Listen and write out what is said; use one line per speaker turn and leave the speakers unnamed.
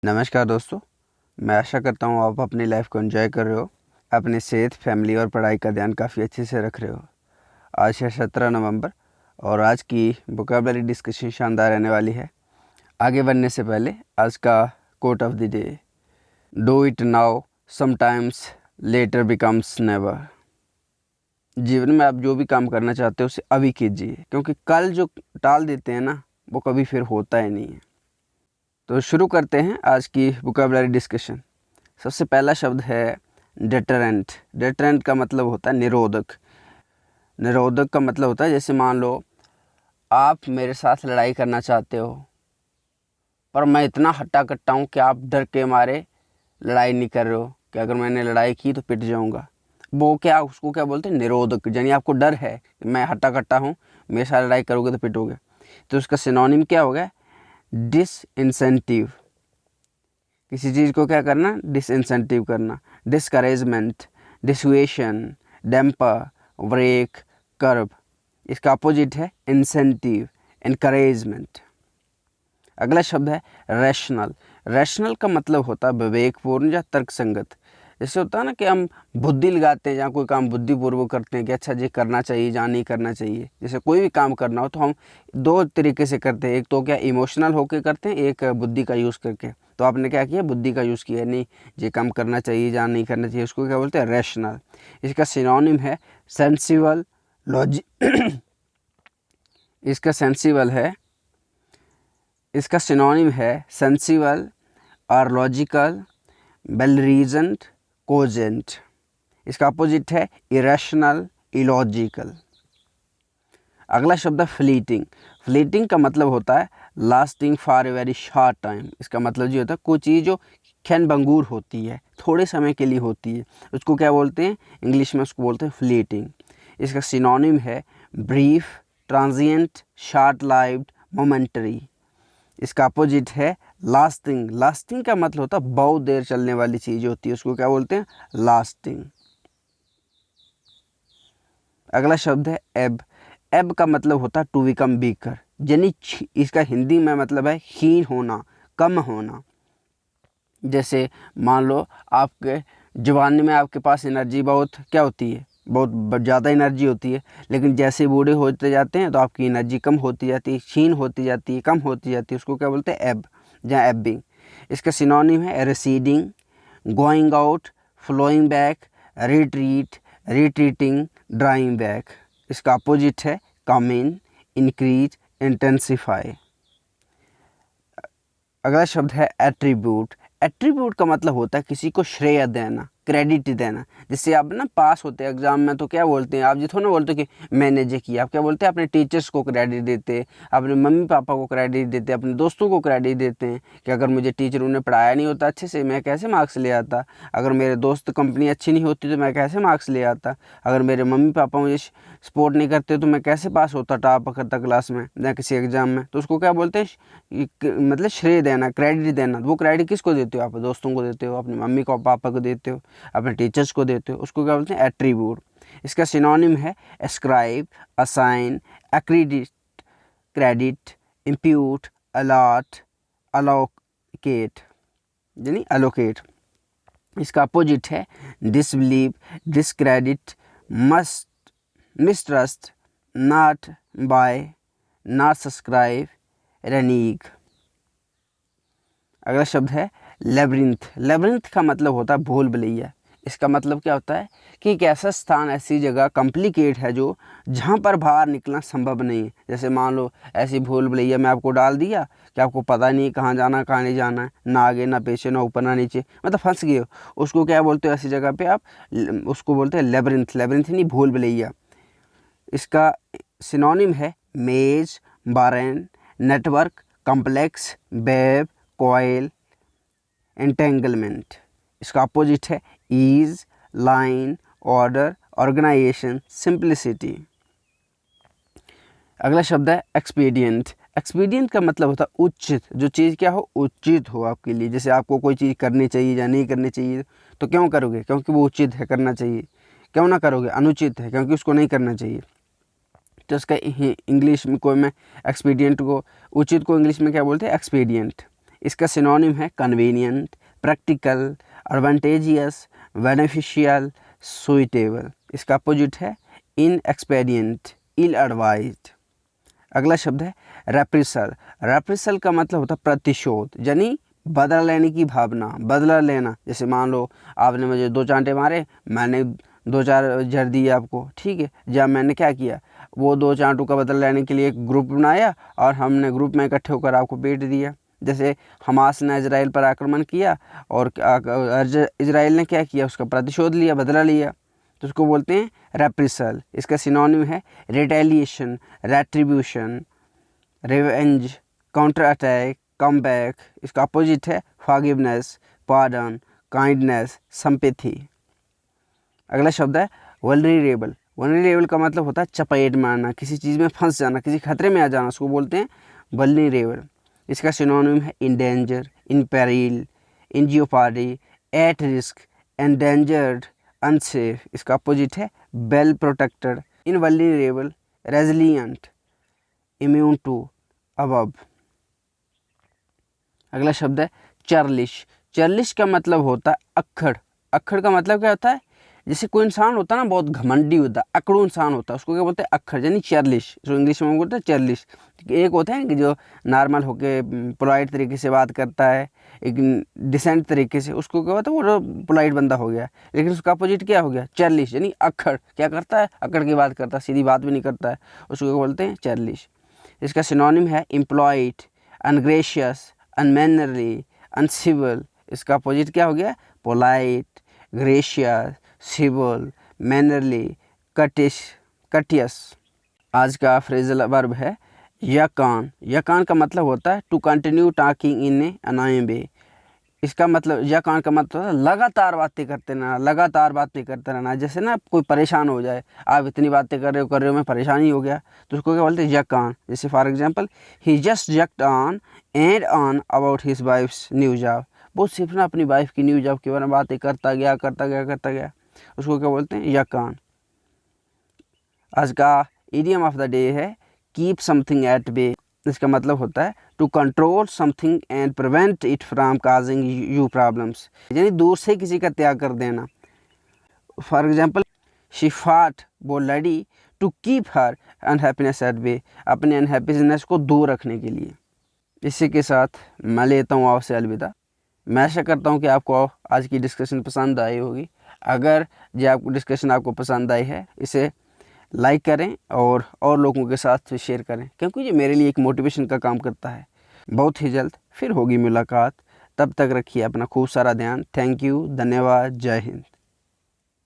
नमस्कार दोस्तों, मैं आशा करता हूँ आप अपनी लाइफ को एंजॉय कर रहे हो, अपनी सेहत, फैमिली और पढ़ाई का ध्यान काफ़ी अच्छे से रख रहे हो। आज है 17 नवंबर और आज की वोकैबुलरी डिस्कशन शानदार रहने वाली है। आगे बढ़ने से पहले आज का quote of the day, do it now sometimes later becomes never. जीवन में आप जो भी काम करना चाहते हो उसे अभी कीजिए, क्योंकि कल जो टाल देते हैं ना, वो कभी फिर होता ही नहीं है। तो शुरू करते हैं आज की वोकैबुलरी डिस्कशन। सबसे पहला शब्द है डेटरेंट। डेटरेंट का मतलब होता है निरोधक। निरोधक का मतलब होता है, जैसे मान लो आप मेरे साथ लड़ाई करना चाहते हो, पर मैं इतना हट्टा कट्टा हूँ कि आप डर के मारे लड़ाई नहीं कर रहे हो कि अगर मैंने लड़ाई की तो पिट जाऊँगा। वो क्या, उसको क्या बोलते हैं, निरोधक। यानी आपको डर है कि मैं हट्टा कट्टा हूँ, मेरे साथ लड़ाई करोगे तो पिटोगे। तो उसका सिनोनिम क्या होगा? डिसइंसेंटिव। किसी चीज़ को क्या करना? डिसइंसेंटिव करना। Discouragement, dissuasion, damper, brake, curb. इसका अपोजिट है इंसेंटिव, इनकरेजमेंट। अगला शब्द है रैशनल। रैशनल का मतलब होता है विवेकपूर्ण या तर्कसंगत। जैसे होता है ना कि हम बुद्धि लगाते हैं, जहाँ कोई काम बुद्धिपूर्वक करते हैं कि अच्छा जी करना चाहिए या नहीं करना चाहिए। जैसे कोई भी काम करना हो तो हम दो तरीके से करते हैं, एक तो क्या इमोशनल होकर करते हैं, एक बुद्धि का यूज़ करके। तो आपने क्या किया? बुद्धि का यूज़ किया, नहीं ये काम करना चाहिए या नहीं करना चाहिए, उसको क्या बोलते हैं? रैशनल। इसका सिनोनिम है सेंसिबल, इसका सेंसिबल है इसका सिनोनिम है सेंसिबल और लॉजिकल, वेल रीजन्ड, कोजेंट। इसका अपोजिट है इरेशनल, इलॉजिकल। अगला शब्द है फ्लीटिंग। फ्लीटिंग का मतलब होता है lasting for a very short time. इसका मतलब ये होता है कोई चीज़ जो क्षण भंगुर होती है, थोड़े समय के लिए होती है, उसको क्या बोलते हैं? इंग्लिश में उसको बोलते हैं फ्लीटिंग। इसका सिनोनिम है brief, transient, short lived, momentary. इसका अपोजिट है लास्टिंग। लास्टिंग का मतलब होता है बहुत देर चलने वाली चीज़ होती है, उसको क्या बोलते हैं? लास्टिंग। अगला शब्द है एब। एब का मतलब होता है टू बिकम वीकर, यानी इसका हिंदी में मतलब है हीन होना, कम होना। जैसे मान लो आपके जवानी में आपके पास एनर्जी बहुत क्या होती है? बहुत ज़्यादा एनर्जी होती है, लेकिन जैसे बूढ़े होते जाते हैं तो आपकी एनर्जी कम होती जाती है, क्षीण होती जाती है, कम होती जाती है। उसको क्या बोलते हैं? एब या एबिंग। इसका सिनोनिम है receding, going out, flowing back, retreat, retreating, drawing back. इसका अपोजिट है कम इन, इंक्रीज, इंटेंसिफाई। अगला शब्द है एट्रीब्यूट। एट्रीब्यूट का मतलब होता है किसी को श्रेय देना, क्रेडिट देना। जैसे आप ना पास होते हैं एग्जाम में तो क्या बोलते हैं? आप ये थोड़ा ना बोलते कि मैंने ये किया। आप क्या बोलते हैं? अपने टीचर्स को क्रेडिट देते हैं, अपने मम्मी पापा को क्रेडिट देते हैं, अपने दोस्तों को क्रेडिट देते हैं कि अगर मुझे टीचर उन्हें पढ़ाया नहीं होता अच्छे से, मैं कैसे मार्क्स ले आता? अगर मेरे दोस्त कंपनी अच्छी नहीं होती तो मैं कैसे मार्क्स ले आता? अगर मेरे मम्मी पापा मुझे सपोर्ट नहीं करते तो मैं कैसे पास होता टॉप करता क्लास में या किसी एग्जाम में? तो उसको क्या बोलते हैं? मतलब श्रेय देना, क्रेडिट देना। वो क्रेडिट किसको देते हो? आप दोस्तों को देते हो, अपनी मम्मी को पापा को देते हो, अपने टीचर्स को देते हो। उसको क्या बोलते हैं? एट्रीब्यूट। इसका सिनोनिम है ascribe, assign, accredit, credit, impute, allot, allocate, यानी अलोकेट। इसका अपोजिट है disbelieve, discredit, must, mistrust, not buy, not subscribe, renege. अगला शब्द है लेब्रिंथ। लेब्रिंथ का मतलब होता है भूल भुलैया। इसका मतलब क्या होता है कि एक ऐसा स्थान, ऐसी जगह कॉम्प्लिकेट है जो जहाँ पर बाहर निकलना संभव नहीं है। जैसे मान लो ऐसी भूल भुलैया में आपको डाल दिया कि आपको पता नहीं कहाँ जाना कहाँ नहीं जाना है, ना आगे ना पीछे ना ऊपर ना नीचे, मतलब फंस गए हो। उसको क्या बोलते हो? ऐसी जगह पे आप उसको बोलते हैं लेब्रिंथ। लेब्रिंथ नहीं, भूल भुलैया। इसका सिनोनिम है maze, barren, network, complex, web, coil, entanglement. इसका अपोजिट है ease, line, order, organisation, simplicity. अगला शब्द है एक्सपीडियंट। एक्सपीडियंट का मतलब होता है उचित, जो चीज़ क्या हो? उचित हो आपके लिए। जैसे आपको कोई चीज़ करनी चाहिए या नहीं करनी चाहिए तो क्यों करोगे? क्योंकि वो उचित है, करना चाहिए। क्यों ना करोगे? अनुचित है, क्योंकि उसको नहीं करना चाहिए। तो इसका इंग्लिश में कोई मैं एक्सपीडियंट को, उचित को इंग्लिश में क्या बोलते हैं? एक्सपीडियंट। इसका सिनोनिम है convenient, practical, advantageous, beneficial, suitable. इसका अपोजिट है इनएक्सपेडिएंट, इल एडवाइज्ड। अगला शब्द है रेप्रिसल। रेप्रिसल का मतलब होता है प्रतिशोध, यानी बदला लेने की भावना, बदला लेना। जैसे मान लो आपने मुझे 2 चांटे मारे, मैंने 2-4 जड़ दिए आपको, ठीक है। जब मैंने क्या किया, वो 2 चांटों का बदला लेने के लिए एक ग्रुप बनाया और हमने ग्रुप में इकट्ठे होकर आपको पीट दिया। जैसे हमास ने इजराइल पर आक्रमण किया और इजराइल ने क्या किया, उसका प्रतिशोध लिया, बदला लिया, तो उसको बोलते हैं रेप्रिसल। इसका सिनोनिम है retaliation, retribution, revenge, counter attack, come back. इसका अपोजिट है फॉरगिवनेस, पार्डन, काइंडनेस, सिंपैथी। अगला शब्द है वल्नरेबल। वल्नरेबल का मतलब होता है चपेट में आना, किसी चीज़ में फंस जाना, किसी खतरे में आ जाना, उसको बोलते हैं वल्नरेबल। इसका सिनोनिम है in danger, in peril, in jeopardy, at risk, endangered, unsafe. इसका अपोजिट है well protected, invulnerable, resilient, immune to above. अगला शब्द है चार्लिश। चार्लिश का मतलब होता है अक्खड़। अक्खड़ का मतलब क्या होता है, जैसे कोई इंसान होता है ना, बहुत घमंडी होता है, अकड़ू इंसान होता है, उसको क्या बोलते हैं, अक्खड़, यानी चार्लिश। जो इंग्लिश में बोलते हैं चार्लिश। एक होता है कि जो नॉर्मल होके पोलाइट तरीके से बात करता है, एक डिसेंट तरीके से, उसको क्या होता है, वो पोलाइट बंदा हो गया। लेकिन उसका अपोजिट क्या हो गया, चार्लिश, यानी अक्खड़। क्या करता है, अकड़ की बात करता है, सीधी बात भी नहीं करता है, उसको क्या बोलते हैं, चार्लिश। इसका सिनोनिम है इम्प्लॉइड, अनग्रेशियस, अनमैनरली, अनसिविल। इसका अपोजिट क्या हो गया, पोलाइट, ग्रेशियस, सिविल, मैनरली, कटियस। आज का फ्रेजल वर्ब है यकान। यकान का मतलब होता है to continue talking in a annoying way. इसका मतलब, यकान का मतलब है लगातार बातें करते रहना, लगातार बातें करते रहना। जैसे ना कोई परेशान हो जाए, आप इतनी बातें कर रहे हो, मैं परेशान ही हो गया, तो उसको क्या बोलते हैं, यकान। जैसे for example, he just yakked on and on about his wife's new job. वो सिर्फ ना अपनी वाइफ की न्यू जॉब के बारे में बातें करता गया, उसको क्या बोलते हैं, यकान। आज का इडियम ऑफ द डे है कीप समथिंग एट बे। इसका मतलब होता है to control something and prevent it from causing you problems, यानी दूर से किसी का त्याग कर देना। फॉर एग्जांपल, शी फॉट, वो लड़ी, to keep her unhappiness at bay, अपने अनहैप्पीनेस को दूर रखने के लिए। इसी के साथ मैं लेता हूँ आपसे अलविदा। मैं आशा करता हूँ कि आपको आज की डिस्कशन पसंद आई होगी। अगर ये आपको डिस्कशन आपको पसंद आई है, इसे लाइक करें और लोगों के साथ शेयर करें, क्योंकि ये मेरे लिए एक मोटिवेशन का काम करता है। बहुत ही जल्द फिर होगी मुलाकात, तब तक रखिए अपना खूब सारा ध्यान। थैंक यू, धन्यवाद, जय हिंद।